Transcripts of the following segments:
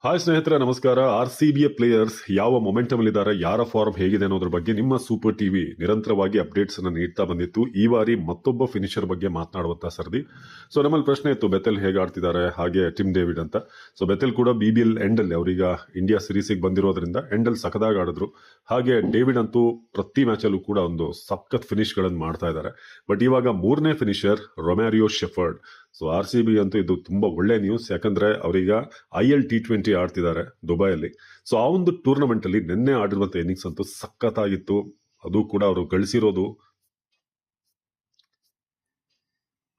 Hi ಸ್ನೇಹಿತರೆ, ನಮಸ್ಕಾರ. RCBಯ players ಯಾವ ಮೊಮೆಂಟಮ್ ಇದ್ದಾರೆ, ಯಾರ ಫಾರ್ಮ್ ಹೇಗಿದೆ ಅನ್ನೋದ್ರ ಬಗ್ಗೆ ನಿಮ್ಮ ಸೂಪರ್ ಟಿವಿ ನಿರಂತರವಾಗಿ ಅಪ್ಡೇಟ್ಸ್ ಅನ್ನು ನೀಡ್ತಾ ಬಂದಿತ್ತು. ಈ ಬಾರಿ ಮತ್ತೊಬ್ಬ ಫಿನಿಷರ್ ಬಗ್ಗೆ ಮಾತನಾಡುವಂತ ಸರದಿ. ಸೊ ನಮ್ಮಲ್ಲಿ ಪ್ರಶ್ನೆ ಇತ್ತು, ಬೆತೆಲ್ ಹೇಗೆ ಆಡ್ತಿದ್ದಾರೆ, ಹಾಗೆ ಟಿಮ್ ಡೇವಿಡ್ ಅಂತ. ಸೊ ಬೆತೆಲ್ ಕೂಡ BBL ಎಂಡ್ ಅಲ್ಲಿ ಅವರೀಗ ಇಂಡಿಯಾ ಸೀರೀಸಿಗೆ ಬಂದಿರೋದ್ರಿಂದ ಎಂಡ್ ಅಲ್ಲಿ ಸಖದಾಗಿ ಆಡಿದ್ರು. ಹಾಗೆ ಡೇವಿಡ್ ಅಂತೂ ಪ್ರತಿ ಮ್ಯಾಚ್ ಅಲ್ಲೂ ಕೂಡ ಒಂದು ಸಖತ್ ಫಿನಿಶ್ ಗಳನ್ನು ಮಾಡ್ತಾ ಇದ್ದಾರೆ. ಬಟ್ ಇವಾಗ ಮೂರನೇ ಫಿನಿಷರ್ ರೊಮ್ಯಾರಿಯೋ ಶೆಫರ್ಡ್. ಸೊ RCB ಅಂತೂ ಇದು ತುಂಬಾ ಒಳ್ಳೆ ನ್ಯೂಸ್, ಯಾಕಂದ್ರೆ ಅವರೀಗ IL T20 ಆಡ್ತಿದ್ದಾರೆ ದುಬೈಯಲ್ಲಿ. ಸೊ ಆ ಒಂದು ಟೂರ್ನಮೆಂಟ್ ಅಲ್ಲಿ ನಿನ್ನೆ ಆಡಿರುವಂತ ಇನ್ನಿಂಗ್ಸ್ ಅಂತೂ ಸಖತ್ತಾಗಿತ್ತು. ಅದು ಕೂಡ ಅವರು ಗಳಿಸಿರೋದು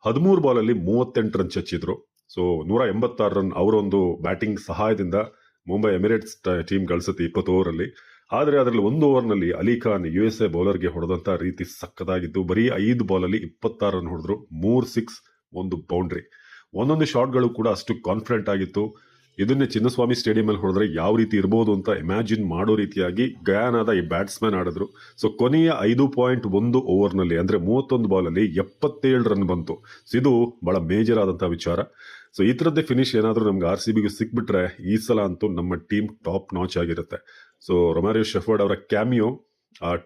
13 ಬಾಲ್ ಅಲ್ಲಿ 38 ರನ್ ಚಚ್ಚಿದ್ರು. ಸೊ 186 ರನ್ ಅವರೊಂದು ಬ್ಯಾಟಿಂಗ್ ಸಹಾಯದಿಂದ ಮುಂಬೈ ಎಮಿರೇಟ್ಸ್ ಟೀಮ್ ಗಳಿಸುತ್ತೆ 20 ಓವರ್ ಅಲ್ಲಿ. ಆದ್ರೆ ಅದರಲ್ಲಿ 1 ಓವರ್ ನಲ್ಲಿ ಅಲಿ ಖಾನ್ USA ಬೌಲರ್ಗೆ ಹೊಡೆದಂತ ರೀತಿ ಸಖತ್ತಾಗಿತ್ತು. ಬರೀ 5 ಬಾಲ್ ಅಲ್ಲಿ 26 ರನ್ ಹೊಡೆದ್ರು, 3 ಸಿಕ್ಸ್, 1 ಬೌಂಡ್ರಿ. ಒಂದೊಂದು ಶಾಟ್ಗಳು ಕೂಡ ಅಷ್ಟು ಕಾನ್ಫಿಡೆಂಟ್ ಆಗಿತ್ತು. ಇದನ್ನೇ ಚಿನ್ನಸ್ವಾಮಿ ಸ್ಟೇಡಿಯಂ ಅಲ್ಲಿ ಹೊಡೆದ್ರೆ ಯಾವ ರೀತಿ ಇರಬಹುದು ಅಂತ ಇಮ್ಯಾಜಿನ್ ಮಾಡೋ ರೀತಿಯಾಗಿ ಗಯಾನಾದ ಈ ಬ್ಯಾಟ್ಸ್ಮನ್ ಆಡಿದ್ರು. ಸೊ ಕೊನೆಯ 5.1 ಓವರ್ ನಲ್ಲಿ ಅಂದ್ರೆ 31 ಬಾಲ್ ಅಲ್ಲಿ 77 ರನ್ ಬಂತು. ಇದು ಬಹಳ ಮೇಜರ್ ಆದಂತಹ ವಿಚಾರ. ಸೊ ಈ ತರದ್ದೇ ಫಿನಿಶ್ ಏನಾದ್ರೂ ನಮ್ಗೆ RCBಗೆ ಸಿಕ್ಬಿಟ್ರೆ ಈ ಸಲ ಅಂತೂ ನಮ್ಮ ಟೀಮ್ ಟಾಪ್ ನಾಚ್ ಆಗಿರುತ್ತೆ. ಸೊ ರೊಮ್ಯಾರಿಯೋ ಶೆಫರ್ಡ್ ಅವರ ಕ್ಯಾಮಿಯೋ ಅವ್ರ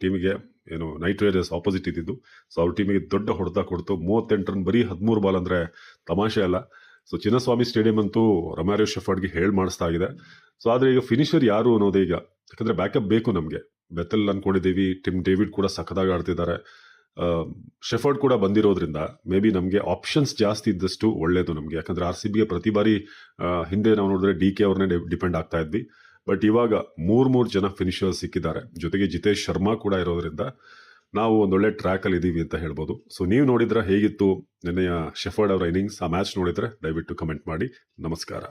ಟೀಮಿಗೆ ಏನು ನೈಟ್ ರೈಡರ್ಸ್ ಆಪೋಸಿಟ್ ಇದ್ದಿದ್ದು. ಸೊ ಅವ್ರ ಟೀಮಿಗೆ ದೊಡ್ಡ ಹೊಡೆತ ಕೊಡ್ತು. 38 ರನ್ ಬರೀ 13 ಬಾಲ್ ಅಂದ್ರೆ ತಮಾಷೆ ಅಲ್ಲ. ಸೊ ಚಿನ್ನಸ್ವಾಮಿ ಸ್ಟೇಡಿಯಂ ಅಂತೂ ರೊಮ್ಯಾರಿಯೋ ಶೆಫರ್ಡ್ಗೆ ಹೇಳ್ಮಾಡಿಸ್ತಾ ಆಗಿದೆ. ಸೊ ಆದ್ರೆ ಈಗ ಫಿನಿಷರ್ ಯಾರು ಅನ್ನೋದೇ ಈಗ, ಯಾಕಂದ್ರೆ ಬ್ಯಾಕಪ್ ಬೇಕು ನಮ್ಗೆ. ಬೆತೆಲ್ ಅನ್ಕೊಂಡಿದ್ದೀವಿ, ಟಿಮ್ ಡೇವಿಡ್ ಕೂಡ ಸಖತ್ತಾಗಿ ಆಡ್ತಿದ್ದಾರೆ. ಶೆಫರ್ಡ್ ಕೂಡ ಬಂದಿರೋದ್ರಿಂದ ಮೇ ಬಿ ನಮಗೆ ಆಪ್ಷನ್ಸ್ ಜಾಸ್ತಿ ಇದ್ದಷ್ಟು ಒಳ್ಳೇದು ನಮ್ಗೆ. ಯಾಕಂದ್ರೆ RCBಗೆ ಪ್ರತಿ ಬಾರಿ ಹಿಂದೆ ನಾವು ನೋಡಿದ್ರೆ DK ಅವ್ರನ್ನೇ ಡಿಪೆಂಡ್ ಆಗ್ತಾ ಇದ್ವಿ. ಬಟ್ ಇವಾಗ ಮೂರ್ ಜನ ಫಿನಿಷರ್ಸ್ ಸಿಕ್ಕಿದ್ದಾರೆ, ಜೊತೆಗೆ ಜಿತೇಶ್ ಶರ್ಮಾ ಕೂಡ ಇರೋದ್ರಿಂದ ನಾವು ಒಂದೊಳ್ಳೆ ಟ್ರ್ಯಾಕ್ ಅಲ್ಲಿ ಇದೀವಿ ಅಂತ ಹೇಳ್ಬೋದು. ಸೊ ನೀವು ನೋಡಿದ್ರೆ ಹೇಗಿತ್ತು ನಿನ್ನೆಯ ಶೆಫರ್ಡ್ ಅವರ ಇನ್ನಿಂಗ್ಸ್? ಆ ಮ್ಯಾಚ್ ನೋಡಿದ್ರೆ ದಯವಿಟ್ಟು ಕಮೆಂಟ್ ಮಾಡಿ. ನಮಸ್ಕಾರ.